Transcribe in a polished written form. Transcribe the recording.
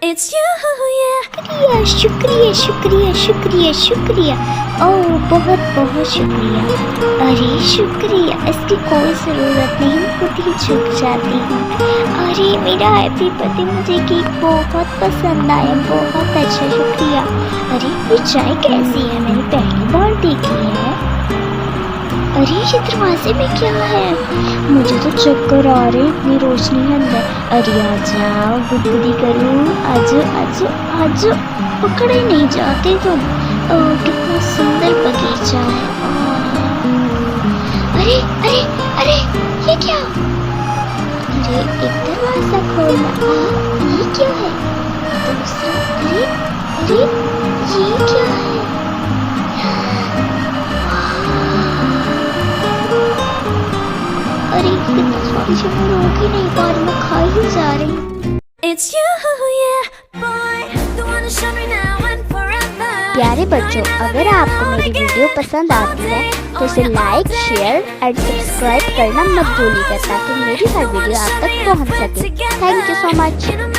It's you, yeah. शुक्रिया शुक्रिया शुक्रिया शुक्रिया शुक्रिया। ओह बहुत बहुत शुक्रिया। अरे शुक्रिया, इसकी कोई ज़रूरत नहीं, खुद ही झुक जाती हूँ। अरे मेरा हैप्पी बर्थडे, मुझे केक बहुत पसंद आया, बहुत अच्छा शुक्रिया। अरे ये चाय कैसी है, मैंने पहली बार देखी है। अरे ये दरवाजे में क्या है? मुझे तो चक्कर आ रहे, इतनी रोशनी है अंदर। अरे आ जाओ, गुदगुदी करूँ, आजो आजो आजो, पकड़े नहीं जाते तुम। ओह कितना सुंदर बगीचा है। अरे अरे अरे ये क्या? अरे एक दरवाजा खोलना, ये क्या है? दूसरा, अरे अरे ये क्या है? अरे कितना स्वादिष्ट, मैं रोक ही नहीं पा रही, मैं खा ही जा रही हूँ। It's you, yeah. Boy, the one to show me now and forever. प्यारे बच्चों, अगर आपको मेरी वीडियो पसंद आती है तो इसे लाइक, शेयर एंड सब्सक्राइब करना मत भूलिएगा ताकि मेरी हर वीडियो आप तक पहुंच सके। Thank you so much.